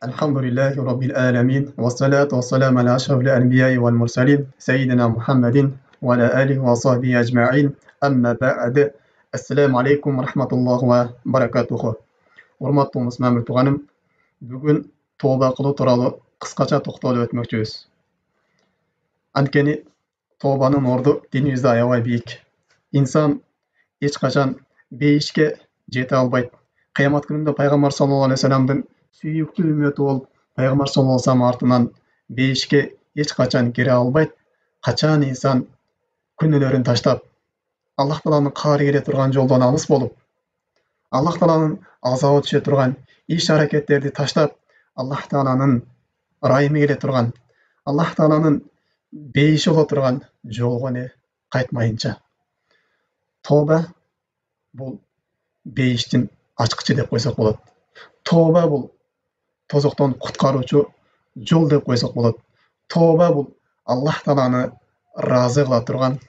الحمد لله رب العالمين والصلاة والسلام على أشرف الأنبياء والمرسلين سيدنا محمد وعلى آله وصحبه أجمعين أما بعد السلام عليكم ورحمة الله وبركاته. Урматтуу Мусмамир туганым, бүгүн тооба кылуу тууралуу кыскача токтолуп өтмөкчүбүз. Анткени тообанын орду динибизде аябай бийик. Инсан эч качан бейишке жете албайт. Кыямат күнүндө пайгамбар саллаллаху алейхи вассаламдын сүйүктүү үммөтү болуп, пайгамбар саллаллаху алейхи вассалам артынан бейишке эч качан кире албайт. Качан инсан күнөөлөрүн таштап, Аллах Тааланын каары келе турган жолдон алыс болуп, Аллах Тааланын азабы түшө турган иш аракеттерди таштап, Аллах Тааланын ырайымы келе турган, Аллах Тааланын бейиши боло турган жолго кайтмайынча. Тооба бул бейиштин ачкычы деп койсок болот. Тооба бул тозоктон куткаруучу жол деп койсок болот. Тооба бул Аллах Тааланы ыраазы кыла турган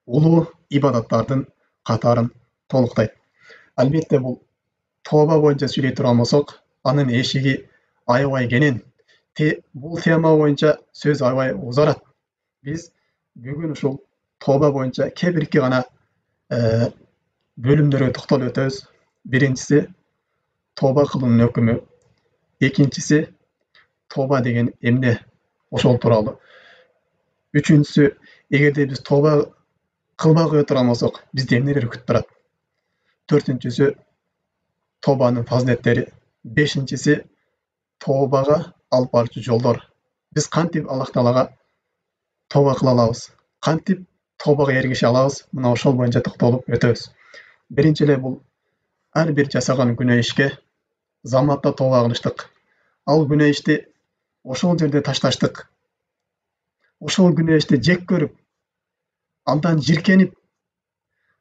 улуу ибадаттардын катарын толуктайт. Албетте бул тооба боюнча сүйлөй турган болсок, анын эшиги аябай кенен. Бул тема боюнча сөз аябай узарат. Биз бүгүн ушул тооба боюнча кээ бирки гана бөлүмдөргө токтолуп өтөбүз. Биринчиси тооба кылуунун өкүмү, экинчиси тооба деген эмне, ошол тууралуу. Үчүнчүсү, эгерде биз тооба кылбай кое турган болсок, бизди эмнелер күтүп турат. Төртүнчүсү тообанын фазилеттери. Бешинчиси тообага алып баруучу жолдор. Биз кантип Аллах Таалага тооба кыла алабыз? Кантип тообага эргише алабыз? Мына ошол боюнча токтолуп өтөбүз. Биринчи эле бул ар бир жасаган күнөө ишке заматта тооба кылыштык. Ал күнөө ишти ошол жерде ташташтык. Ошол күнөө ишти жек көрүп, андан жиркенип,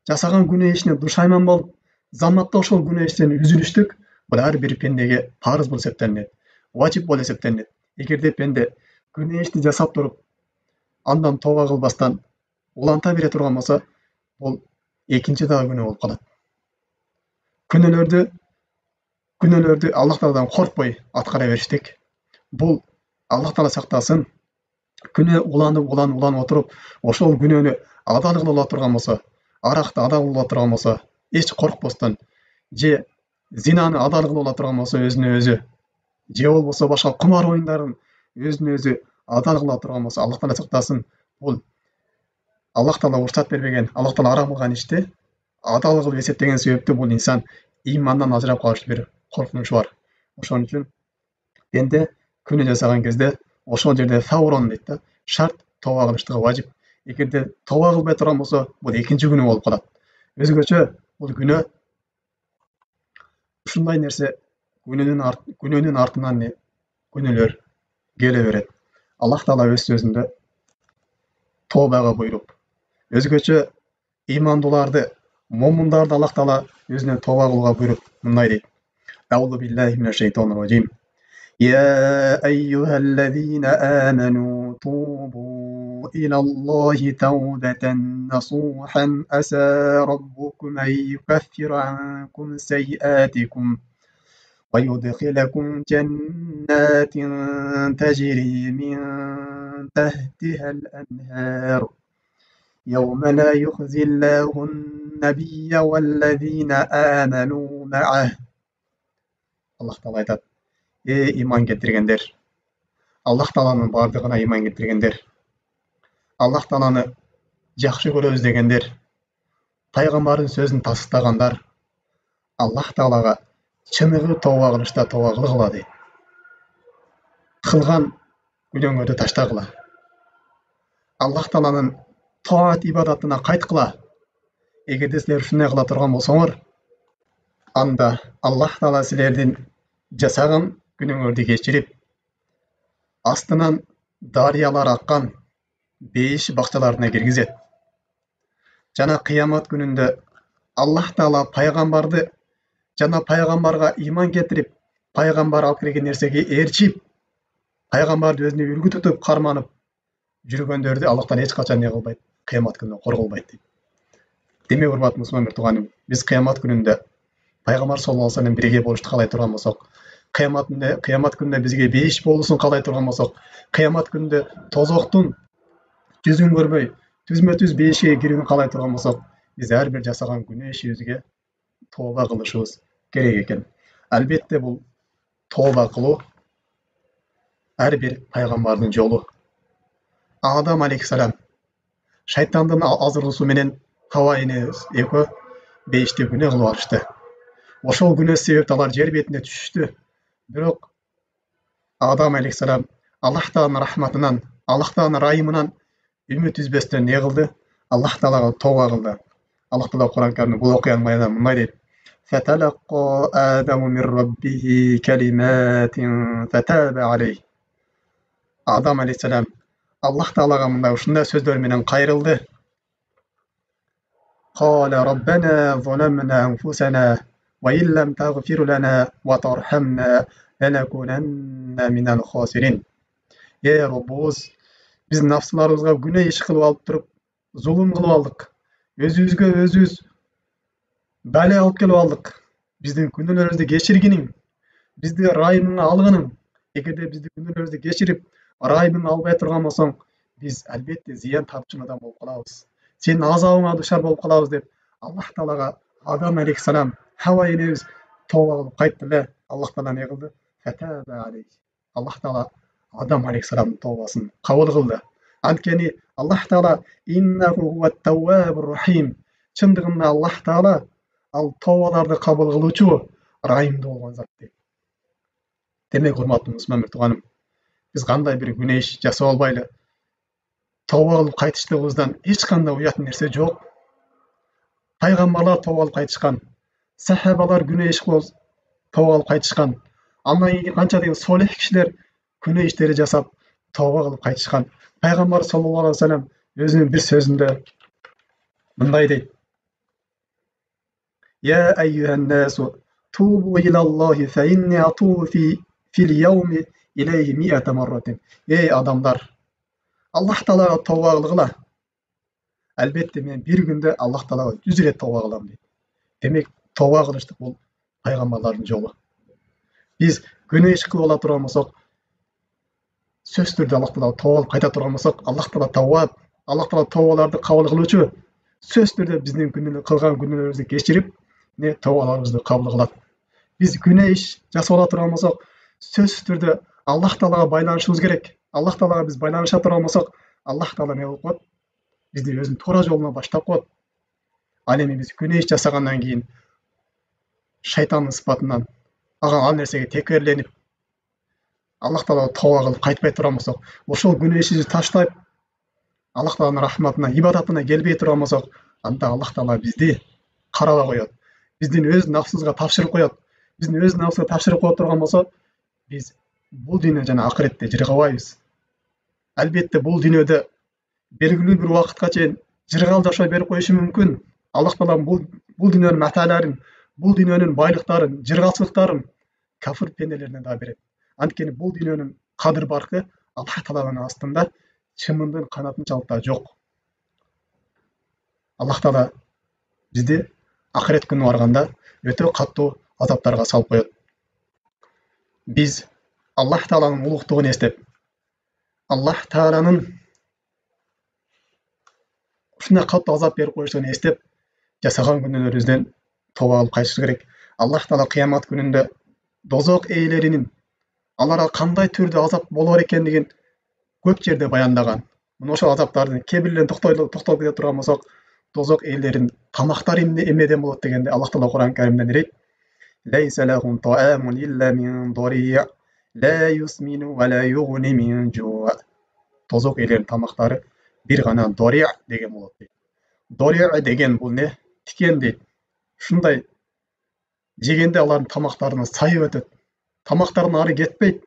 жасаган күнөө ишине душайман болуп, заматта ошол күнөө иштен үзүлүштүк. Бул ар бир пендеге парыз болуп эсептелинет, важип болуп эсептелинет. Эгерде пенде күнөө ишти жасап туруп, андан тооба кылбастан уланта бере турган болсо, бул экинчи дагы күнөө болуп калат. Күнөөлөрдү Аллах Тааладан коркпой аткара бериштик. Бул Аллах Таала сактасын. Күнөө уланып отуруп, ошол күнөөнү адал кыла турган болсо, аракты адал кыла турган болсо, эч коркпостон, же зинаны адал кыла турган болсо өзүнө өзү, же болбосо башка кумар оюндарын өзүнө өзү адал кыла турган болсо, Аллах Таала сактасын. Бул Аллах Таала уруксат бербеген, Аллах Таала арам кылган ишти адал кылып эсептеген себептүү бул инсан имандан ажырап калыш бир коркунучу бар. Ошон үчүн пенде күнөө жасаган кезде ошол жерде фаурон дейт да, шарт тооба кылыштыгы важип. Эгерде тооба кылбай турган болсо, бул экинчи күнөө болуп калат. Өзгөчө бул күнөө ушундай нерсе, күнөөнүн артынан күнөөлөр келе берет. Аллах Таала өз сөзүндө тообага буйруп, өзгөчө имандууларды, момундарды Аллах Таала өзүнө тооба кылууга буйруп мындай дейт. Аузу биллахи минаш шайтанир раджим. يا أيها الذين آمنوا توبوا إلى الله توبة نصوحا عسى ربكم أن يكفر عنكم سيئاتكم ويدخلكم جنات تجري من تحتها الأنهار يوم لا يخزي الله النبي والذين آمنوا معه. الله تعالى aytат: иман келтиргендер, Аллах Тааланын бардыгына иман келтиргендер, Аллах Тааланы жакшы көрөбүз дегендер, пайгамбардын сөзүн тастагандар, Аллах Таалага чыныгы тооба кылышта тооба кылгыла дейт. Кылган күнөөңөрдү таштагыла. Аллах Тааланын таат ибадатына кайткыла. Эгерде силер ушундай кыла турган болсоңор, анда Аллах Таала силердин жасаган күнөөңөрдү кечирип, астынан дарыялар аккан бейиш бакчаларына киргизет. Жана кыямат күнүндө Аллах Таала пайгамбарды жана пайгамбарга иман келтирип, пайгамбар алып келген нерсеге ээрчип, пайгамбарды өзүнө үлгү тутуп карманып жүргөндөрдү Аллах Таала эч качан не кылбайт, кыямат күнүндө корголбойт дейт. Демек, урматтуу мусулман туганым, биз кыямат күнүндө пайгамбар саллаллаху алейхи вассалам бирге болушту каалай турган болсок, Қиямат күнінде бізге бейіш болусын қалай тұрған болсақ, қиямат күнінде тозақтың жүзін көрмей, түзме-түз бейішке кіруін қалай тұрған болсақ, біз әрбір жасаған күнә ішімізге тауба қылышымыз керек екен. Әлбетте бұл тауба қылу әрбір пайғамбардың жолы. Адам алейхиссалам шайтандың азғыртуыменен Хауа енеміз екі бейіште күнә қылып алышты. Ошол күнә себепті алар жер бетіне түшті. Бирок Адам алейхиссалам Аллах Тааланын рахматынан, Аллах Тааланын райымынан үміт үзбестен не қылды? Аллах Таалаға тауба қылды. Аллах Таала Құран кәрімде бұл оқиғаның баянында мындай дейді: "Фаталаққа Адаму мин раббихи калиматин фатаба алейх." Адам алейхиссалам Аллах Таалаға мындай ушундай сөздерменен кайрылды. "Қала раббана заламна анфусана ва ин лам тагфир лана ва тархамна ланакунанна минал хасирин." Роббубуз, біз нафсыларыбызға күнә иш кылып алып туруп, зулум кылып алдык. Өзүбүзгө өзүбүз бәле алып келип алдык. Биздин күнөөлөрүбүздү кечиргиниң, бизди райымыңа алгының. Эгерде бизди күнөөлөрүбүздү кечирип, райымыңа албай турган болсоң, биз албетте зыян тартчу адам болуп калабыз. Сенин азабыңа душар болуп калабыз деп Аллах Таалага Адам алейхиссалам, Хауа энебиз тооба кылып кайтты эле. Аллах Таала не кылды? Фатаба алейх. Аллах Таала Адам алейхиссаламдын тообасын кабыл кылды. Анткени Аллах Таала иннаху хуат тауабур рахим. Чындыгында Аллах Таала ал тообаларды кабыл кылуучу, райымдуу болгон зат дейт. Демек, урматтуу мусулман тууганым, биз кандай бир күнә иш жасап албайлы, тооба кылып кайтыштыгыбыздан эч кандай уят нерсе жок. Пайгамбарлар тооба кылып кайтышкан, сахабалар күнә иш кылып тооба кылып кайтышкан. Андан кийин канча деген солих кишилер күнә иштери жасап тооба кылып кайтышкан. Пайгамбар саллаллаху алейхи вассалам өзүнүн бир сөзүндө мындай дейт: "Я айюхан насу тубу илаллахи фа инни атубу фил яуми илейхи миата марратин." Ey адамдар, Аллах Таалага тооба кылгыла. Албетте мен бир күндө Аллах Таалага 100 рет тооба кылам дейт. Демек, тооба кылыштык бул пайгамбарлардын жолу. Биз күнә иш кылып ала турган болсок, сөзсүз түрдө Аллах Таалага тооба кылып кайта турган болсок, Аллах Таала тауап, Аллах Таала тообаларды кабыл кылуучу. Сөзсүз түрдө биздин кылган күнөөлөрүбүздү кечирип, тообаларыбызды кабыл кылат. Биз күнә иш жасап ала турган болсок, сөзсүз түрдө Аллах Таалага байланышыбыз керек. Аллах Таалага биз байланыша турган болсок, Аллах Таала не кылып коет? Бизди өзүнүн туура жолуна баштап коет. Ал эми биз күнә иш жасагандан кийин шайтандын сыпатынан ал нерсеге текерленип, Аллах Таалага тооба кылып кайтпай турган болсок, ошол күнә ишибизди таштап, Аллах Тааланын рахматына, ибадатына келбей турган болсок, анда Аллах Таала бизди карабай коет. Биздин өз нафсыбызга тапшырып коет. Биздин өз нафсыбызга тапшырып коюп турган болсо, биз бул дүйнө жана акыретте жыргабайбыз. Албетте бул дүйнөдө белгилүү бир убакытка чейин жыргал жашоо берип коюшу мүмкүн. Аллах Таала бул дүйнөнүн маталарын, бул дүйнөнүн байлыктарын, жыргалчылыктарын кафир пенделерине да берет. Анткени бул дүйнөнүн кадыр баркы Аллах Тааланын астында чымындын канатынчалык да жок. Аллах Таала бизди акырет күнү барганда өтө каттуу азаптарга салып коет. Биз Аллах Тааланын улуктугун эстеп, Аллах Тааланын ушундай каттуу азап берип коюшун эстеп, жасаган күнөөлөрүбүздөн тооба кылып кайтыш керек. Аллах Таала кыямат күнүндө дозок ээлеринин аларга кандай түрдө азап болор экендигин көп жерде баяндаган. Мына ошол азаптардын кээ бирлерин токтолуп кете турган болсок, дозок ээлеринин тамактары эмнеден болот дегенде Аллах Таала Куран Каримде не дейт? Лейса лахум таамун илля мин дария ла юсмину ва ла югни мин жуа. Дозок ээлеринин тамактары бир гана дария деген болот дейт. Дария деген бул не? Тикен дейт. Ушундай жегенде алардын тамактарына сайып өтөт. Тамактарын ары кетпейт.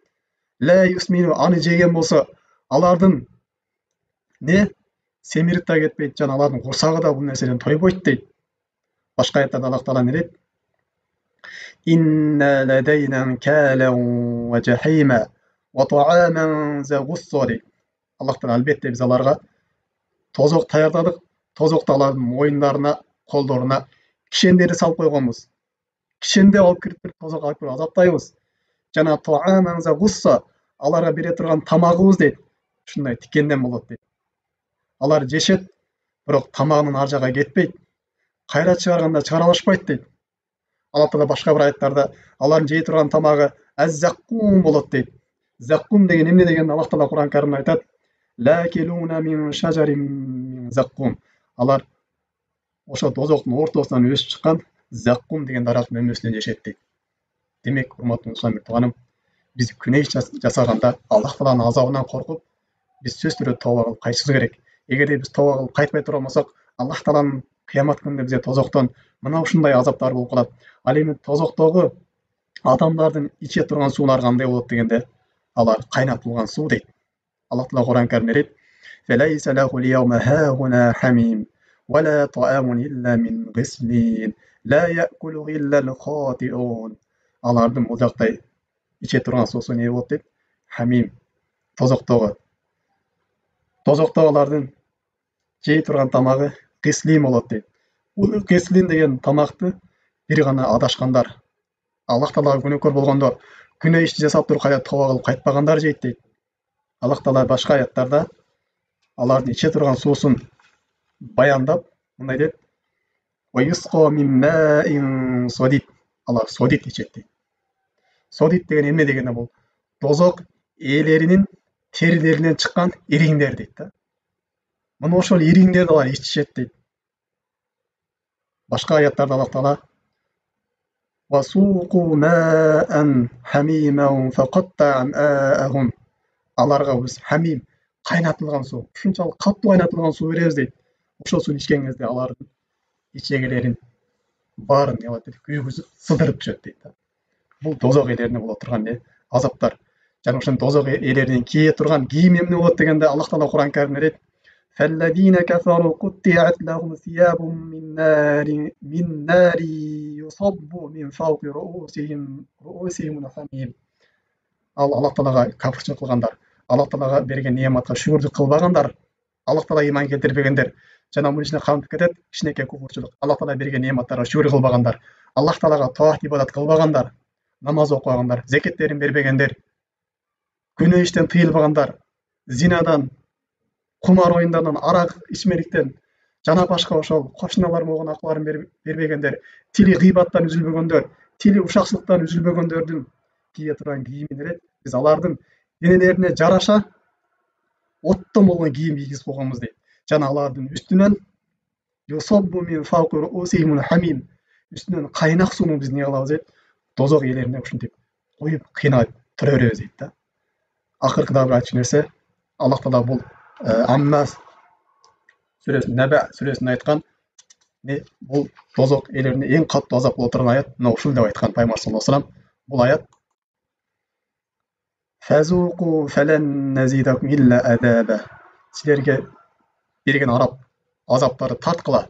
Ла юсмину, аны жеген болсо, алардын не? Семирип да кетпейт, жана алардын курсагы да бул нерседен тойбойт дейт. Башка аятта Аллах Таала не дейт? Инна ладайна анкалан ва жахима ва тааман за гусса дейт. Аллах Таала албетте биз аларга тозок даярдадык. Тозокто алардын моюндарына, колдоруна кишендерди салып койгонбуз. Кишенде алып кирип тозок алып кирип азаптайбыз. жана тааман за гусса, аларга бере турган тамагыбыз дейт, ушундай тикенден болот дейт. Алар жешет, бирок тамагынын ар жагына кетпейт, кайра чыгарганда чыгара алышпайт дейт. Алла Таала башка бир аяттарда алардын жей турган тамагы аз-заккум болот дейт. Заккум деген эмне дегенди Аллах Таала Кур'ан Каримде айтат. Лакилуна мин шажарин мин заккум. Алар ошо тозоктун ортосунан өсүп чыккан заккум деген дарактын мөмөсүнөн жешет дейт. Демек, урматтуу мусулман тууганым, биз күнөө иш жасаганда Аллах Тааланын азабынан коркуп, биз сөзсүз түрдө тооба кылып кайтышыбыз керек. Эгерде биз тооба кылып кайтпай турган болсок, Аллах Тааланын кыямат күнүндө бизге тозоктон мына ушундай азаптар болуп калат. Ал эми тозоктогу адамдардын иче турган суулар кандай болот дегенде, алар кайнатылган суу дейт. Аллах Таала Кур'ан Каримде дейт: "Фалайса лаху лияума хауна хамим, вала таамун илля мин гислин, ла яакулу иллал хатиун." Алардын бул жактай иче турган суусу эмне болот дейт? Хамим, тозоктогу. Тозоктогу алардын жей турган тамагы гислин болот дейт. Бул гислин деген тамакты бир гана адашкандар, Аллах Таалага күнөөкөр болгондор, күнөө ишти жасап туруп кайра тооба кылып кайтпагандар жейт дейт. Аллах Таала башка аяттарда алардын иче турган суусун баяндап мындай дейт: "Ва юсқа мин маин садид." Алар содит ичет дейт. Содит деген эмне дегенде, бул тозок ээлеринин терилеринен чыккан ириңдер дейт да. Мына ошол ириңдерди алар ичишет дейт. Башка аяттарда Аллах Таала "Васуqu маан хамиман фaqatta амаахум." Аларга биз хамим, кайнатылган суу, ушунчалык катуу кайнатылган суу беребиз дейт. Ошол сууну ичкен кезде алардын ичегелерин баарын күйгүзүп сыдырып түшөт дейт. Бул тозок ээлерине боло турган азаптар. Жана ошол тозок ээлеринин кие турган кийими эмне болот дегенде, Аллах Таала Кур'ан Каримде дейт: "Фалладина кафару куттиат лахум сиябун мин нари юсаббу мин фауqi руусихим хамим." Аллах Таалага кафирчилик кылгандар, Аллах Таалага берген неаматка шүгүрдүк кылбагандар, Аллах Таалага иман келтирбегендер, жана мунун ичине камтып кетет кичинекей куфурчулук. Аллах Таала берген неаматтарга шүгүр кылбагандар, Аллах Таалага таат ибадат кылбагандар, намаз окубагандар, зекеттерин бербегендер, күнөө иштен тыйылбагандар, зинадан, кумар оюндарынан, арак ичмеликтен жана башка ошол кошуналар болгон акыларын бербегендер, тили гыйбаттан үзүлбөгөндөр, тили ушакчылыктан үзүлбөгөндөрдүн кие турган кийимин эле биз алардын денелерине жараша оттон болгон кийим кийгизип койгонбуз дейт. Жана алардын үстүнөн юсаббу мин фауqi руусихим хамим, үстүнөн кайнак сууну биз эмне кылабыз дейт, тозок ээлерине ушинтип коюп кыйнап тура беребиз дейт да. Акыркы дагы бир айтчу нерсе, Аллах Таала бул Амма сүрөсүнүн Наба сүрөсүндө айткан, бул тозок ээлерине эң катуу азап боло турган аят мына ушул деп айткан Пайгамбар саллаллаху алейхи вассалам. Бул аят: "Фазуqu фалан назидакум илля адаба." Силерге берген азаптарды тарткыла.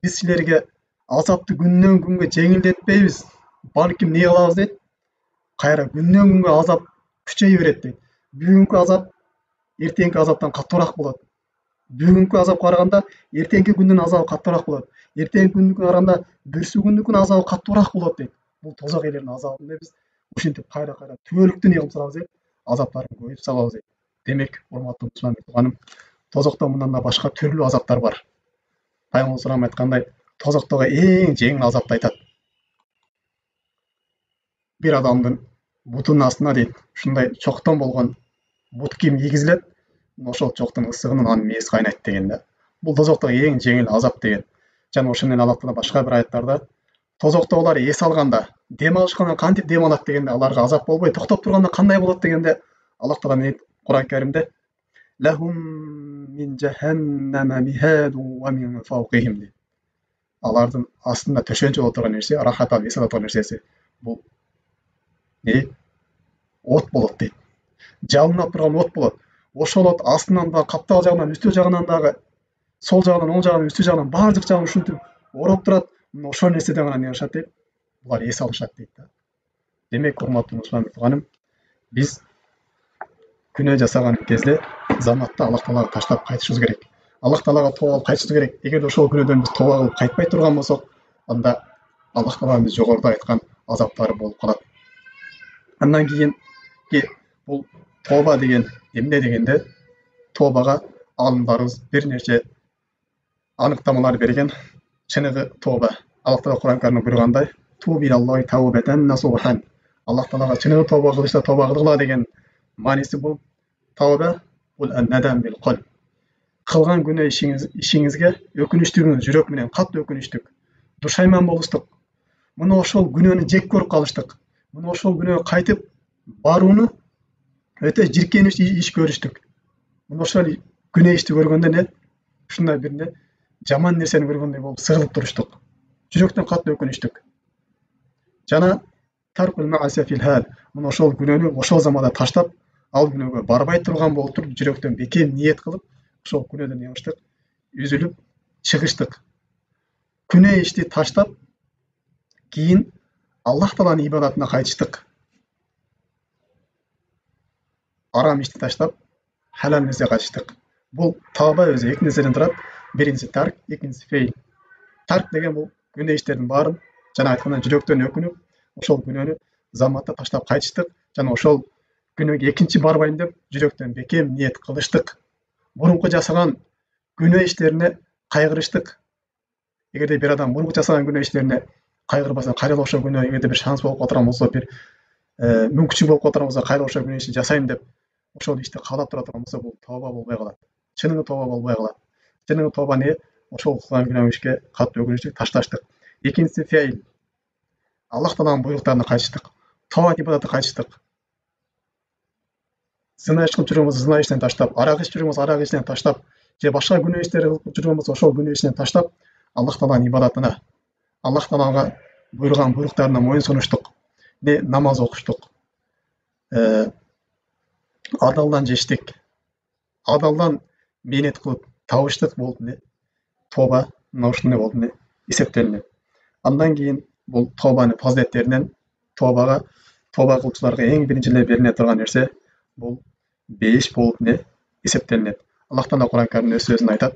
Биз силерге азапты күндөн күнгө жеңилдетпейбиз. Балким эмне кылабыз дейт? Кайра күндөн күнгө азап күчөйө берет дейт. Бүгүнкү азап эртеңки азаптан катуураак болот. Бүгүнкү азапка караганда эртеңки күндүн азабы катуураак болот. Эртеңки күндүкүнө караганда бүрсү күндүкүнүн азабы катуураак болот дейт. Бул тозок ээлеринин азабында биз ушинтип кайра түбөлүктүү эмне кылып салабыз дейт? Азаптарын көбөйтүп салабыз дейт. Демек, урматтуу мусулман тууганым, тозокто мындан да башка түрлүү азаптар бар. Пайгамбар салам айткандай, тозоктогу эң жеңил азапты айтат. Бир адамдын бутунун астына дейт, ушундай чоктон болгон бут кийим кийгизилет, ошол чоктун ысыгынан анын мээси кайнайт дегенде. Бул тозоктогу эң жеңил азап деген. Жана ошол менен Аллах Таала башка бир аяттарда тозоктогулар эс алганда, дем алышканда кантип дем алат дегенде, аларга азап болбой токтоп турганда кандай болот дегенде, Аллах Таала дейт Кур'ан Каримде: "Лахум мин жаханнама михаду ва мин фауqihim" дейт. Алардын астында төшөнчө боло турган нерсе, рахат алып эс ала турган нерсеси бул от болот дейт. Жалына турган от болот. Ошол от астынан да, каптал жагынан, үстү жагынан дагы, сол жагынан, оң жагынан, үстү жагынан баардык жагын ушинтип ороп турат. Ошол нерседен гана эмне кылышат дейт? Булар эс алышат дейт да. Демек, урматтуу мусулман тууганым, биз күнөө жасаган кезде заматта Аллах Таалага таштап кайтышыбыз керек. Аллах Таалага тооба кылып кайтышыбыз керек. Эгерде ошол күнөөдөн биз тооба кылып кайтпай турган болсок, анда Аллах Тааланын биз жогоруда айткан азаптары болуп калат. Андан кийинки бул тоба деген эмне дегенде, тобага алымдарыбыз бир нече аныктамалар берген. Чыныгы тоба, Аллах Таала Кур'ан Каримде буйругандай, туби Аллахи таубатан насухан. Аллах Таалага чыныгы тоба кылышта тоба кылгыла деген мааниси бул. Тауба бул надам бил калб. Кылган күнөө ишиңизге өкүнүчтүгүңүз жүрөк менен катты өкүнүчтүк, душайман болуштук, мына ошол күнөөнү жек көрүп калыштык, мына ошол күнөөгө кайтып барууну өтө жиркенич иш көрүштүк. Мына ошол күнөө ишти көргөндө не ушундай бир не жаман нерсени көргөндөй болуп сыгылып туруштук. Жүрөктөн катты өкүнүчтүк. Жана таркул маасия фил хал. Мына ошол күнөөнү ошол заманда таштап, ал күнөөгө барбай турган болуп туруп, жүрөктөн бекем ниет кылып, ошол күнөөдөн эмиштик, үзүлүп чыгыштык. Күнөө ишти таштап, кийин Аллах Тааланын ибадатына кайтыштык. Арам ишти таштап, халал нерсеге кайтыштык. Бул тауба өзү эки нерседен турат. Биринчиси тарк, экинчиси фейл. Тарк деген бул күнөө иштердин баарын жана айткандай жүрөктөн өкүнүп, ошол күнөөнү заматта таштап кайтыштык. Жана ошол күнөөгө экинчи барбайм деп жүрөктөн бекем ниет кылыштык. Мурунку жасаган күнөө иштерине кайгырыштык. Эгерде бир адам мурунку жасаган күнөө иштерине кайгырбаса, кайра ошол күнөө эгерде бир шанс болуп калдырган болсо, бир мүмкүнчүлүк болуп калдырган болсо, кайра ошол күнөө ишти жасайм деп ошол ишти каалап тура турган болсо, бул тооба болбой калат. Чыныгы тооба болбой калат. Чыныгы тооба не? Ошол кылган күнөө ишке катты өкүнүчтүк, ташташтык. Экинчиси фейл. Аллах Тааланын буйруктарына кайтыштык. Таат ибадатка кайтыштык. Зына иш кылып жүргөн болсо, зына иштен таштап, арак ичип жүргөн болсо, арак ичинен таштап, же башка күнөө иштер кылып жүргөн болсо, ошол күнөө ишинен таштап, Аллах Тааланын ибадатына, Аллах Таалага буйруган буйруктарына моюн сунуштук. Не намаз окуштук. Адалдан жештик. Адалдан мээнет кылып табыштык болуп не тооба мына ушундай болуп не эсептелинет. Андан кийин бул тообанын фазилеттеринен тообага тооба кылуучуларга эң биринчи эле бериле турган нерсе бул бейиш болуп не эсептелинет. Аллах Таала Кур'ан Каримде өз сөзүндө айтат: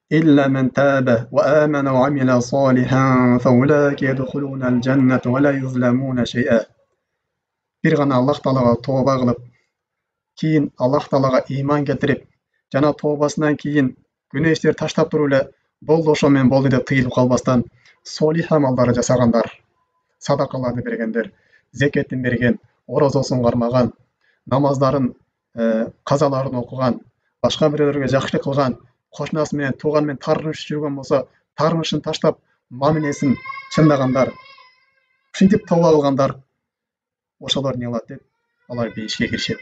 "Илля мен таба ва амана ва амила салихан фаулаика yadkhulunal jannata ва ла yuzlamuna shay'a." Бир гана Аллах Таалага тооба кылып, кийин Аллах Таалага ыйман келтирип, жана тообасынан кийин күнөө иштерди таштап туруп эле болду ошо менен болду деп тыйылып калбастан солих амалдарды жасагандар, садакаларды бергендер, зекетин берген, оразасын кармаган, намаздарын казаларын окуган, башка бирөөлөргө жакшылык кылган, кошунасы менен тууган менен таарынышып жүргөн болсо, таарынышын таштап, мамилесин чындагандар, ушинтип тооба кылгандар, ошолор эмне кылат дейт? Алар бейишке киришет.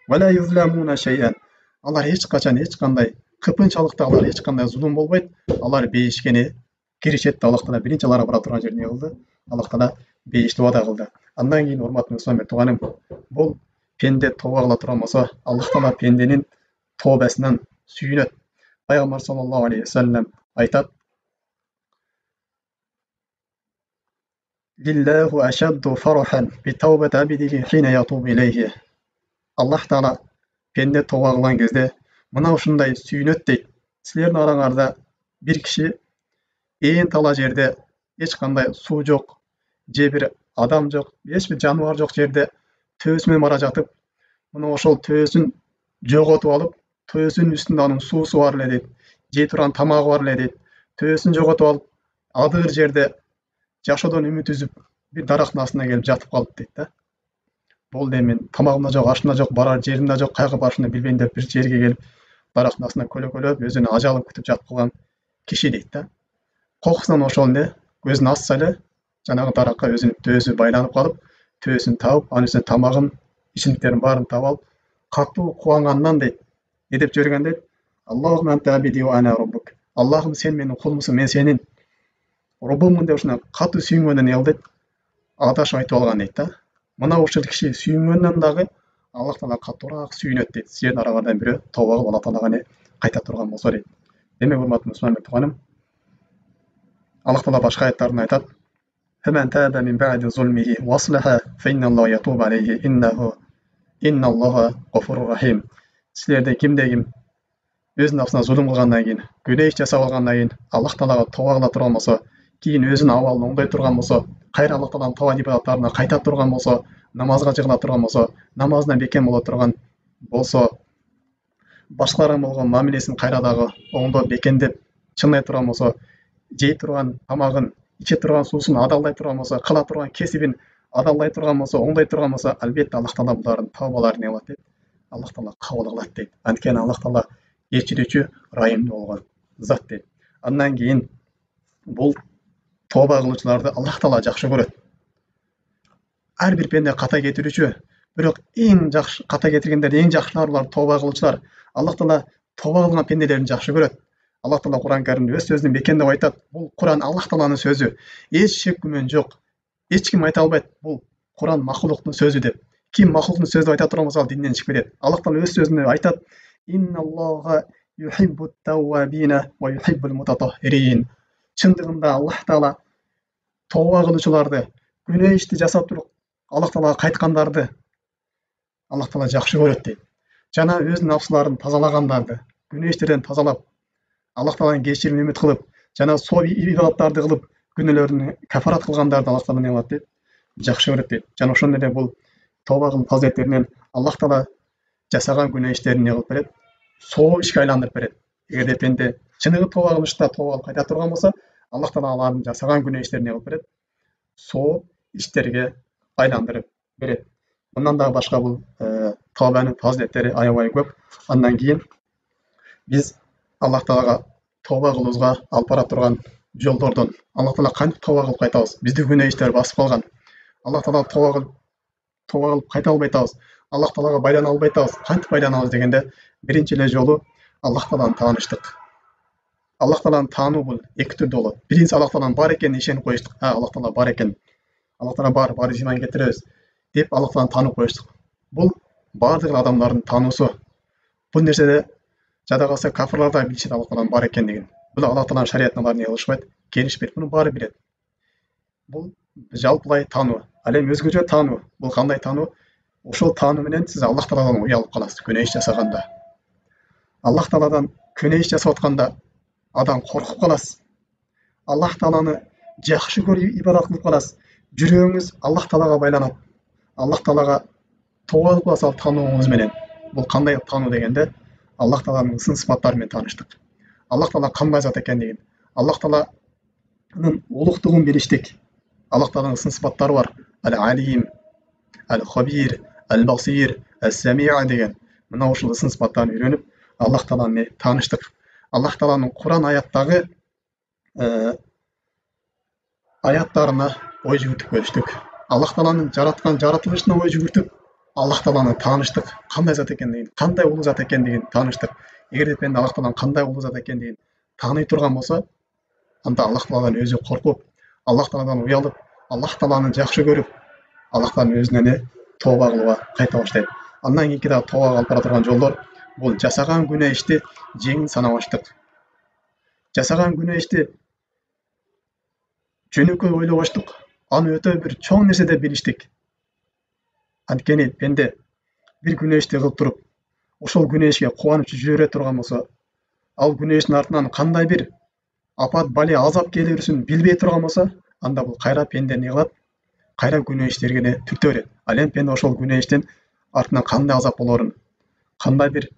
Вала юзламуна шай'ан. Алар эч качан эч кандай кыпынчалыкта, алар эч кандай зулум болбойт. Алар бейишке не киришет. Аллах Таала биринчи аларга бара турган жерде эмне кылды? Аллах Таала бейишти вада кылды. Андан кийин урматтуу мусулман тууганым, бул пенде тооба кыла турган болсо, Аллах Таала пенденин тообасынан сүйүнөт. Пайгамбар саллаллаху алейхи ва саллям айтат: "Лиллаху ашадду фарахан би таубати абдихи хина ятубу илейхи." Аллах Таала пенде тооба кылган кезде мына ушундай сүйүнөт дейт. Силердин араңарда бир киши ээн тала жерде, эч кандай суу жок, же бир адам жок, эч бир жаныбар жок жерде төөсү менен бара жатып, мына ошол төөсүн жоготуп алып, төөсүнүн үстүндө анын суусу бар эле дейт, жей турган тамагы бар эле дейт. Төөсүн жоготуп алып, адыр жерде жашоодон үмүт үзүп, бир дарактын астына келип жатып калып дейт да. Болду эми тамагым да жок, ашым да жок, барар жерим да жок, кайга барышымды билбейм деп бир жерге келип, дарактын астына көлөкөлөп, өзүнүн ажалын күтүп жатып калган киши дейт да. Коркусунан ошол не көзүн ачса эле, жанагы даракка өзүнүн төөсү байланып калып, төөсүн табып, анын үстүнө тамагын, ичимдиктерин баарын таап алып, катуу кубанганынан дейт, не деп жиберген дейт? Аллахумма анта абиди ва ана раббук. Аллахым, сен менин кулумсуң, мен сенин Роббумун деп ушуна катуу сүйүнгөндөн эмне кылды дейт? Адашып айтып алган дейт да. Мына ушул киши сүйүнгөндөн дагы Аллах Таала катуураак сүйүнөт дейт. Силердин араңардан бирөө тооба кылып Аллах Таалага не кайта турган болсо дейт. Демек, урматтуу мусулман тууганым, Аллах Таала башка аяттарында айтат: "Фаман таба мин ба'ди зулмихи ва аслаха фа инналлаха ятубу алейхи инналлаха гафурур рахим." Силерде кимде-ким өз нафсына зулум кылгандан кийин, күнөө иш жасап алгандан кийин Аллах Таалага тооба кыла турган болсо, кейін өзінің абалын оңдай тұрған болса, қайыр Алла тағаланың тауат ибадаттарына қайта тұрған болса, намазға жығыла тұрған болса, намазына бекем бола тұрған болса, башкаларга болгон мамилесин кайрадагы оңдоп бекемдеп чыңдай турган болсо, жей турган тамагын, иче турган суусун адалдай турган болсо, кыла турган кесибин адалдай турган болсо, оңдой турган болсо, албетте Аллах таала булардын тавбаларын не кылат дейт, Аллах таала кабыл кылат дейт. Анткени Аллах таала кечирүүчү, ырайымдуу болгон зат дейт. Андан кийин бул тооба кылуучуларды Аллах таала жакшы көрөт. Ар бир пенде ката кетирүүчү, бирок эң жакшы ката кетиргендер эң жакшылар булар тооба кылуучулар. Аллах таала тооба кылган пенделерин жакшы көрөт. Аллах таала Кур'ан Каримде өз сөзүнүн бекемдеп айтат. Бул Кур'ан Аллах тааланын сөзү. Эч шек күмөн жок. Эч ким айта албайт, бул Кур'ан махлуктун сөзү деп. Ким махлуктун сөзү деп айта турган болсо, ал динден чыгып кетет. Аллах таала өз сөзүндө айтат: "Инналлаха юхиббут тауабина ва юхиббул мутатаххирин." Чындыгында Аллах таала тооба кылуучуларды, күнөө ишти жасап туруп Аллах таалага кайткандарды Аллах таала жакшы көрөт дейт. Жана өз нафсыларын тазалагандарды, күнөө иштерден тазалап, Аллах тааланын кечирим үмүт кылып, жана сол ибадаттарды кылып, күнөөлөрүнү кафарат кылгандарды Аллах таала не кылат дейт, жакшы көрөт дейт. Жана ошондой эле бул тооба кылуу фазилеттеринен Аллах таала жасаган күнөө иштерин не кылып берет, соо ишке айландырып берет. Эгерде пенде чыныгы тооба кылышта тооба кылып кайта турган болсо, Аллах таала алардын жасаган күнөө иштерин не кылып берет, соо иштерге айландырып берет. Мындан дагы башка бул тообанын фазилеттери аябай көп. Андан кийин биз Аллах таалага тооба кылуубузга алып бара турган жолдордон Аллах таала кантип тооба кылып кайтабыз? Бизди күнөө иштер басып калган. Аллах таала тооба кылып кайта албай атабыз. Аллах таалага байлана албай атабыз. Кантип байланабыз дегенде, биринчи эле жолу Аллах тааланы тааныштык. Аллах тааланы таануу бул эки түрдүү болот. Биринчиси Аллах тааланын бар экенине ишенип коюштук. Аллах таала бар экен. Аллах таала бар, иман кетиребиз деп Аллах тааланы таанып коюштук. Бул бардык адамдардын таануусу. Бул нерседе жада калса кафырлар да билишет Аллах тааланын бар экендигин. Бул Аллах тааланын шариятына бар не кылышпайт, келишпейт. Муну баары билет. Бул жалпылай таануу. Ал эми өзгөчө таануу. Бул кандай таануу? Ошол таануу менен сиз Аллах тааладан уялып каласыз күнөө иш жасаганда. Аллах тааладан күнөө иш жасап атканда адам коркуп каласыз. Аллах тааланы жакшы көрүп ибадат кылып каласыз. Жүрөгүңүз Аллах таалага байланат. Аллах таалага тооба кылып каласыз ал таанууңуз менен. Бул кандай таануу дегенде, Аллах тааланын сын сыпаттары менен тааныштык. Аллах таала кандай зат экендигин, Аллах тааланын улуктугун билиштик. Аллах тааланын сын сыпаттары бар. Ал-Алим, Ал-Хабир, Ал-Басир, Ас-Самиъ деген. Мына ушул сын сыпаттарын үйрөнүп, Аллах тааланы тааныштык. Аллах тааланын Кур'ан аяттагы аяттарына ой жүгүртүп көрүштүк. Аллах тааланын жараткан жаратылышына ой жүгүртүп, Аллах тааланы тааныштык. Кандай зат экендигин, кандай улуу зат экендигин тааныштык. Эгерде пенде Аллах тааланын кандай улуу зат экендигин тааный турган болсо, анда Аллах тааладан өзү коркуп, Аллах тааладан уялып, Аллах тааланы жакшы көрүп, Аллах тааланын өзүнө тооба кылууга кайта баштайт. Андан кийинки да тообага алып бара турган жолдор бул жасаган күнөө ишти жеңил санабаштык. Жасаган күнөө ишти жөнөкөй ойлобоштук. Аны өтө бир чоң нерсе деп билиштик. Анткени пенде бир күнөө ишти кылып туруп, ошол күнөө ишке кубанып жүрө турган болсо, ал күнөө иштин артынан кандай бир апат, бали, азап келүүсүн билбей турган болсо, анда бул кайра пенде не кылат? Кайра күнөө иштерге түртө берет. Ал эми пенде ошол күнөө иштин артынан кандай азап болорун, кандай бир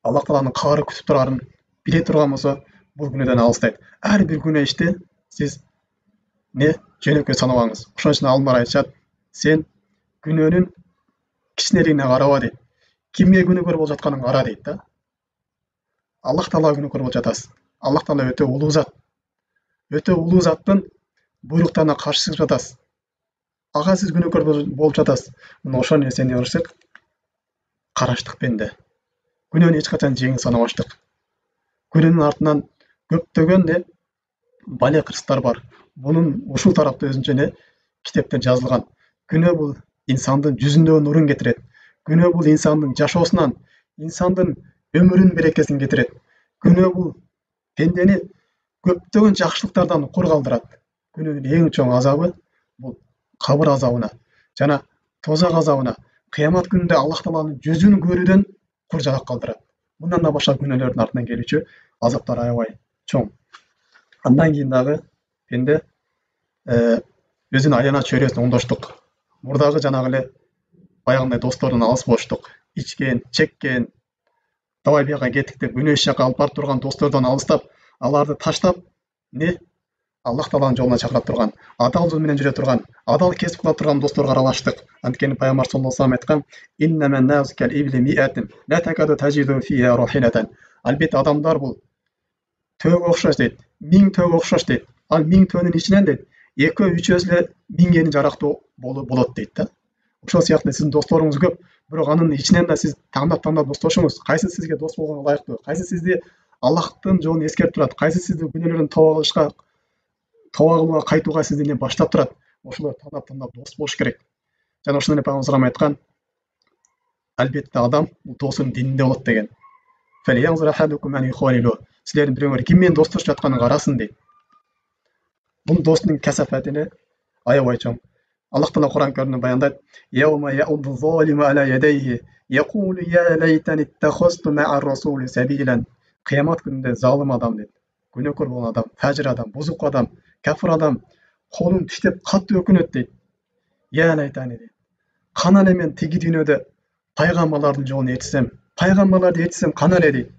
Аллах тааланын каары күтүп турарын биле турган болсо, бул күнөөдөн алыстайт. Ар бир күнөө ишти сиз жөнөкөй санабаңыз. Ошон үчүн алымдар айтышат, сен күнөөнүн кичинелигине караба дейт. Кимге күнөөкөр болуп жатканын кара дейт да. Аллах таалага күнөөкөр болуп жатасыз. Аллах таала өтө улуу зат. Өтө улуу заттын буйруктарына каршы чыгып жатасыз. Ага сиз күнөөкөр болуп жатасыз. Мына ошол нерсени кылышсак, караштык пенде. Күнөөнү эч качан жеңил санабаштык. Күнөөнүн артынан көптөгөн бале кырсыктар бар. Бунун ушул тарапта өзүнчө китептер жазылган. Күнөө бул инсандын жүзүндө нурун кетирет. Күнөө бул инсандын жашоосунан, инсандын өмүрүнүн берекесин кетирет. Күнөө бул пендени көптөгөн жакшылыктардан кур калтырат. Күнөөнүн эң чоң азабы бул кабыр азабына жана тозак азабына, кыямат күнүндө Аллах тааланын жүзүн көрүүдөн кур жарак калтырат. Мындан да башка күнөөлөрдүн артынан келүүчү азаптар аябай чоң. Андан кийин дагы пенде өзүнүн айлана чөйрөсүн оңдоштук. Мурдагы жанагы эле баягындай достордон алыс болуштук. Ичкен, чеккен, давай бияка кеттик деп күнөөш жака алып барып турган достордон алыстап, аларды таштап, не Аллах Тааланын жолуна чакыра турган, адал жол менен жүрө турган, адал кесип кыла турган досторго аралаштык. Анткени пайгамбар саллаллаху алейхи айткан: "Иннаман нас кал ибли миатин, ла такаду таҗиду фиha рахилатан." Албетте адамдар бул төөгө окшош дейт, 1000 төөгө окшош дейт. Ал 1000 төөнүн ичинен дейт, экөө үчөөсү эле 1000 жарактуу болот дейт да. Ошол сыяктуу сиздин досторуңуз көп, бирок анын ичинен да сиз тандап достошуңуз, кайсы сизге дос болгонго ылайыктуу, кайсы сизди Аллахтын жолун эскертип турат, кайсы сизди күнөөлөрдөн тооба кылууга кайтууга сизди баштап турат. Ошолор тандап дос болуш керек. Жана ошондой эле пайгамбар айткан: албетте адам бул досунун дининде болот деген. Силердин бирөөңөр ким менен достошуп жатканын карасын дейт. Бул достун касафатыны аябай чоң. Аллах Таала Кур'ан Каримде баяндайт: "Яума яудду залиму аля ядайхи, якулу я лайтани иттахазту ма'a расули сабилан." Кыямат күнүндө залым адам дейт. Күнөөкөр болгон адам, фажир адам, бузук адам, кафир адам колун тиштеп катты өкүнөт дейт. Я лайтани дейт. Кана эле мен тиги дүйнөдө пайгамбарлардын жолун ээрчисем, пайгамбарларды ээрчисем кана эле дейт.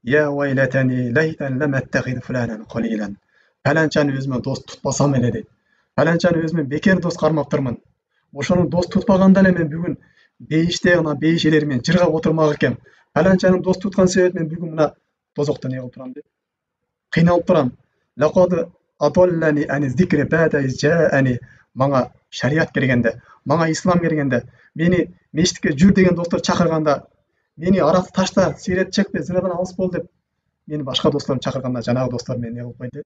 Я вайлатани лайтан лам аттахид фуланан қалилан. Паланчаны өзүмө дос тутпасам эле дейт. Паланчаны өзүмө бекер дос кармаптырмын. Ошону дос тутпаганда эле мен бүгүн бейиште гана бейиш элермен жыргап отурмак экем. Паланчаны дос туткан себебим мен бүгүн мына тозокто не кылып турам дейт. Кыйналып турам. Лакад адаллани ан зикри бада изжаани. Мага шариат кергенде, мага ислам кергенде, мени мечитке жүр деген достор чакырганда, мени аракты ташта, сигарет чекпе, зынадан алыс бол деп мени башка досторум чакырганда, жанагы достор мени не кылып койду?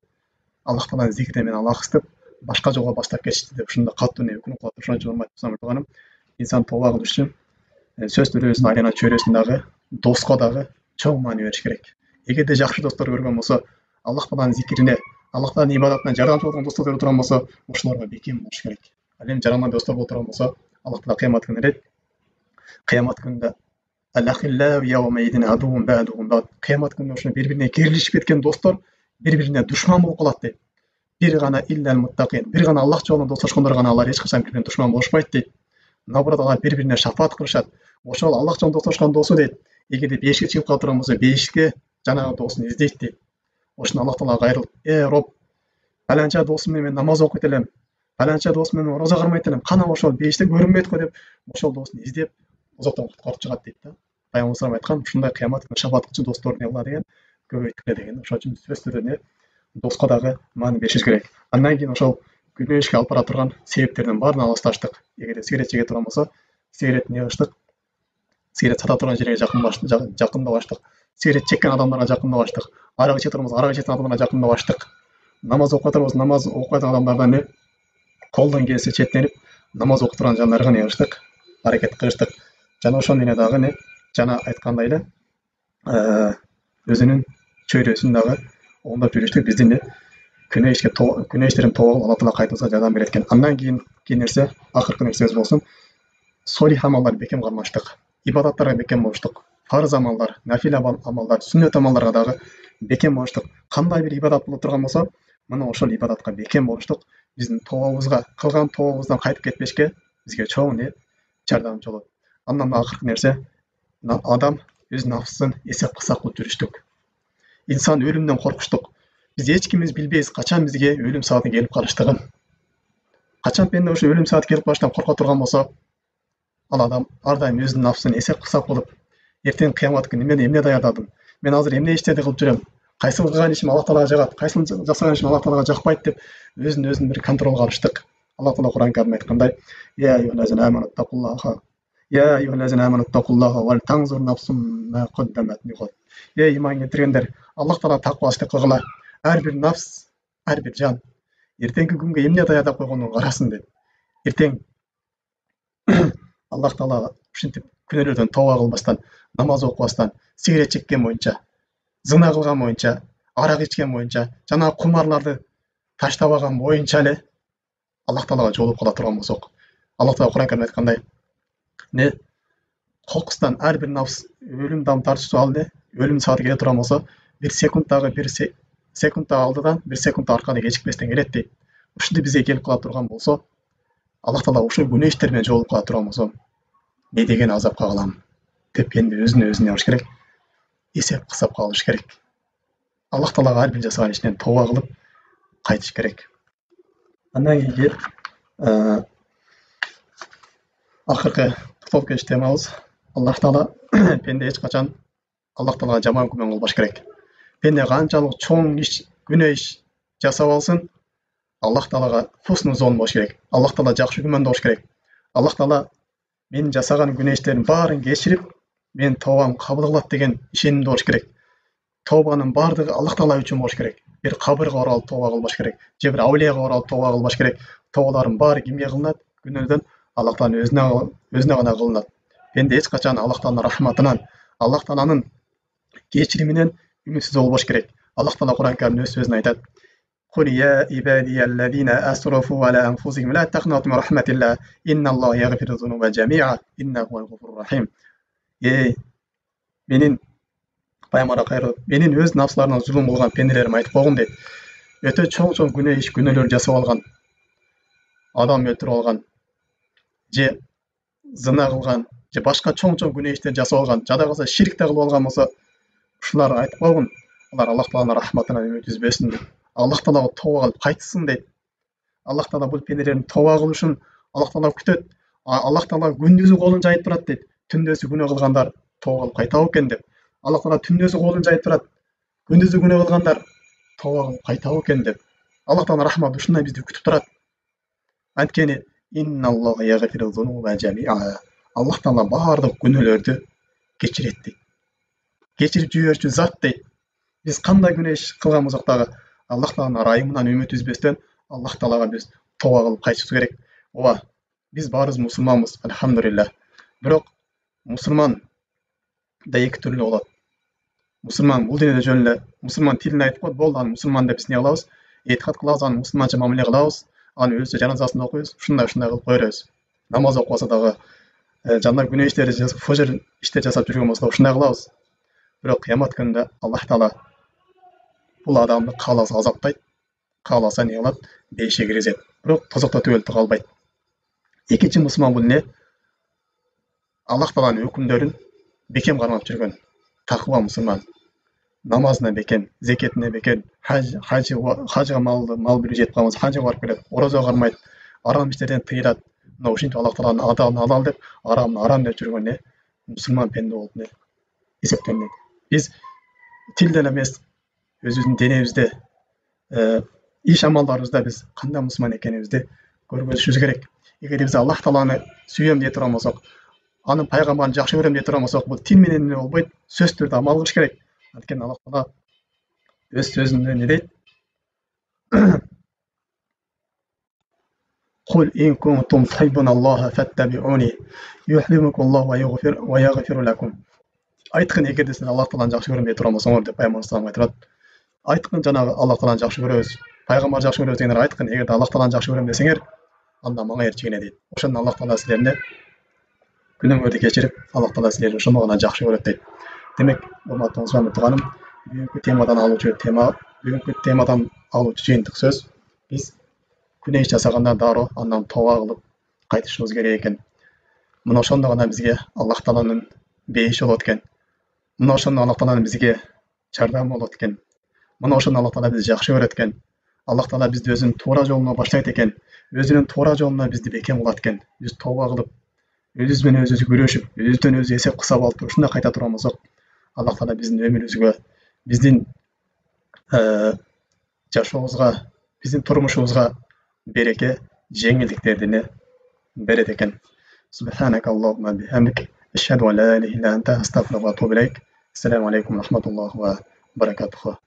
Аллах Тааланын зикрине мен алакыстып, башка жолго баштап кетишти деп ушундай катуу не өкүнүп калат. Ошон үчүн урматтуу инсан тооба кылыш үчүн сөзсүз өзүнүн айлана чөйрөсүндөгү доско дагы чоң маани бериш керек. Эгерде жакшы достор көргөн болсо, Аллах Тааланын зикрине, Аллах Тааланын ибадатына жардамчы болгон достор көрө турган болсо, ошолорго бекем болуш керек. Ал эми жаранман достор боло турган болсо, Аллах Таала кыямат күнүндө кыямат күнүндө ошо бири-бирине керилишип кеткен достор бири-бирине душман болуп калат дейт. Бир гана иллал муттакин, бир гана Аллах жолунда достошкондор гана алар эч качан бири-бирине душман болушпайт дейт. Наоборот, алар бири-бирине шафаат кылышат. Ошол Аллах жолунда достошкон досу дейт. Эгерде бейишке чыгып кала турган болсо, бейишке жанагы досун издейт дейт. Ошону Аллах Таалага кайрылып: Роб, паланча досум менен мен намаз окуйт элем, паланча досум менен роза кармайт элем, кана ошол бейиште көрүнбөйт го деп, ошол досун издеп, тозоктон куткарып чыгат дейт да. Пайгамбар айткан, ушундай кыямат күнү шафаат кылчу достор не кыла деген, көбөйткүлө деген. Ошон үчүн сөзсүз түрдө доско дагы маани беришибиз керек. Андан кийин ошол күнөөшкө алып бара турган себептердин баарын алысташтык. Эгерде сигарет чеге турган болсо, сигарет не кылыштык? Сигарет сата турган жерге жакындабаштык. Сигарет чеккен адамдарга жакындабаштык. Арак иче турганбыз, арак ичетін адамдарга жакындабаштык. Намаз окуп атабыз, намаз окуп аткан адамдардан не колдон келсе четтенип, намаз окуп турган жандарга не кылыштык? Аракет кылыштык. Жана ошондой эле дагы не жана айткандай эле өзүнүн чөйрөсүн дагы оңдоп жүрүштүк биздин күнөөштөрдөн тооба Алла Таала кайтыбызга жардам берет экен. Андан кийин нерсе, акыркы нерсебиз болсун, солих амалдар бекем кармаштык, ибадаттарга бекем болуштук, фарз амалдар, нафил амалдар, сүннөт амалдарга дагы бекем болуштук. Кандай бир ибадат боло турган болсо, мына ошол ибадатка бекем болуштук биздин тообубузга, кылган тообубуздан кайтып кетпешке бизге чоң не жардамчы болот. Андан акыркы нерсе, адам өз нафсын эсеп кысак кылып жүрүштүк. Инсан өлүмдөн коркуштук. Биз эч кимибиз билбейбиз качан бизге өлүм сааты келип калыштыгын. Качан пенде ошо өлүм сааты келип калыштан корко турган болсо, ал адам ар дайым өзүнүн нафсын эсеп кысак кылып, эртең кыямат күнү эмне даярдадым? Мен азыр эмне иштерди кылып жүрөм? Кайсыл кылган ишим Аллах Таалага жагат, кайсыл жасаган ишим Аллах Таалага жакпайт деп өзүн бир контролго алыштык. Аллах Таала Кур'ан Каримде айткандай: "Я аyyuhallazina amanu taqulloha, ya ayyuhallazina amanu taqulloha wal tanzur nafsum ma qaddamat lighad." Иман келтиргендер, Аллах Таала таквалыштык кылгыла. Ар бир нафс, ар бир жан эртеңки күнгө эмне даярдап койгонун карасын деп. Эртең Аллах Таала ушинтип күнөөлөрдөн тооба кылбастан, намаз окубастан, сигарет чеккен боюнча, зына кылган боюнча, арак ичкен боюнча, жана кумарларды таштабаган боюнча эле Аллах Таалага жолугуп кала турган болсок, Аллах Таала Кур'ан Каримде айткандай: "Не кокустан әрбір нафс өлім дам тартышып алды, өлім сааты келе турган болсо, бир секунттагы бир секундтаг алдыдан 1 секунд аркада кечикпестен келет дейт. Ушинтип бизге келип кала турган болсо, Аллах Таала ушул күнөө иштер менен жолугуп кала турган болсо, не деген азапка калам деп энди өзүнө алыш керек, эсеп кысап калыш керек. Аллах Таалага ар бир жасаган ишинен тооба кылып кайтыш керек. Андан кийинки акыркы токтолуп кетиш темабыз Аллах Таала пенде эч качан Аллах Таалага жаман күмөн кылбаш керек. Пенде канчалык чоң иш, күнөө иш жасап алсын, Аллах Таалага хусну зон болуш керек. Аллах Таала жакшы күмөндө болуш керек. Аллах Таала менин жасаган күнөө иштердин баарын кечирип, менин тообамды кабыл кылат деген ишенимде болуш керек. Тообанын баардыгы Аллах Таала үчүн болуш керек. Бир кабырга оралып тооба кылбаш керек, же бир аулияга оралып тооба кылбаш керек. Тообалардын баары кимге кылынат? Күнөөдөн Аллах Тааланын өзүнө гана кылынат. Пенде эч качан Аллах Тааланын рахматынан, Аллах Тааланын кечириминен үмүтсүз болбош керек. Аллах Таала Кур'ан Каримде өз сөзүндө айтат: "Кул я ибадияллазина асрафу ала анфусихим ла тaqnatu min rahmatillah innalloha yaghfiru zunuba jami'a innahu huwal ghafurur rahim." Менин пайгамбар кайрылып, менин өз нафсларына зулум кылган пенделерим айтып койгун дейт. Өтө чоң күнөө иш, күнөөлөр жасап алган, адам өлтүрүп алган, же зына кылган, же башка чоң күнөө иштер жасап алган, жада калса ширк да кылып алган болсо, ушулар айтып койгун, алар Аллах Тааланын рахматынан үмүт үзбөсүн дейт. Аллах Таалага тооба кылып кайтсын дейт. Аллах Таала бул пенделердин тооба кылышын Аллах Таала күтөт. Аллах Таала күндүзү колун жайып турат дейт. Түндөсү күнөө кылгандар тооба кылып кайтабы экен деп. Аллах Таала түндөсү колун жайып турат. Күндүзү күнөө кылгандар тооба кылып кайтабы экен деп. Аллах Тааланын рахматы ушундай бизди күтүп турат. Анткени инналлоха яғфиру зунуба жами'a. Аллах Таала баардык күнөөлөрдү кечирет дейт. Кечирип жиберүүчү зат дейт. Биз кандай күнөө иш кылган болсок дагы Аллах Тааланын райымынан үмүт үзбөстөн Аллах Таалага биз тооба кылып кайтышыбыз керек. Ооба, биз баарыбыз мусулманбыз, альхамдулилlah. Бирок мусулман да эки түрлүү болот. Мусулман бул дүйнөдө жөн эле мусулман тилин айтып коет, болду, аны мусулман деп биз не кылабыз? Этикад кылабыз, аны мусулманча мамиле кылабыз, аны өлсө жаназасын окуйбуз, ушундай кылып кое беребиз. Намаз окубаса дагы, жана күнөө иштерди жасап, фожр иштер жасап жүргөн болсо ушундай кылабыз. Бирок кыямат күнүндө Аллах Таала бул адамды кааласа азаптайт, кааласа не кылат? Бейишке киргизет. Бирок тозокто түбөлтү калбайт. Экинчи мусулман бул не? Аллах Тааланын өкүмдөрүн бекем кармап жүргөн таква мусулман. Намазына бекем, зекетине бекем, хажга мал берүү жетип калбаса хажга барып келет, орозо кармайт, арам иштерден тыйылат. Мына ушинтип Аллах Тааланын адалын алал деп, арамын арам деп жүргөн не? Мусулман пенде болуп не эсептелинет. Биз тилден эмес, өзүбүздүн денебизде, иш амалдарыбызда биз кандай мусулман экенибизди көргөзүшүбүз керек. Эгер биз Аллах Тааланы сүйөм дей турган болсок, анын пайгамбарын жакшы көрөм дей турган болсок, бул тил менен эле болбойт, сөз түрдө амал кылыш керек. Анткени Аллах Таала өз сөзүндө не дейт? Кул ин кунтум тухиббуналлаха фаттабиуни юхиббукумуллаху ва яғфиру лакум. Айткын, эгерде силер Аллах Тааланы жакшы көрөм дей турган болсоңор деп пайгамбар салам айтат. Айткын, жанагы Аллах Тааланы жакшы көрөбүз, пайгамбар жакшы көрөбүз дегендер айткын, эгерде Аллах Тааланы жакшы көрөм десеңер, анда мага ээрчигине дейт. Ошондо Аллах Таала силерне күнөөңөрдү кечирип, Аллах Таала силерди ошондо гана жакшы көрөт дейт. Демек, урматтуу тууганым, бүгүнкү темадан алуучу жыйынтык сөз, биз күнөө иш жасаганда дароо андан тооба кылып кайтышыбыз керек экен. Мына ошондо гана бизге Аллах Тааланын бейиши болот экен. Мына ошондо Аллах Тааланын бизге жардамы болот экен. Мына ошондо Аллах Таала бизди жакшы көрөт экен. Аллах Таала бизди өзүнүн туура жолуна баштайт экен. Өзүнүн туура жолуна бизди бекем кылат экен. Биз тооба кылып, өзүбүз менен өзүбүз күрөшүп, өзүбүздөн өзү эсеп кысап алып, ушундай кайта турган болсок, Аллах Таала биздин өмүрүбүзгө, биздин жашообузга, биздин турмушубузга береке, жеңилдиктерди берет экен. Субханака Аллахумма бихамдик, ашхаду ан ла илаха илля анта, астагфирука ва атубу илейк. Ассаламу алейкум ва рахматуллахи ва баракатуху.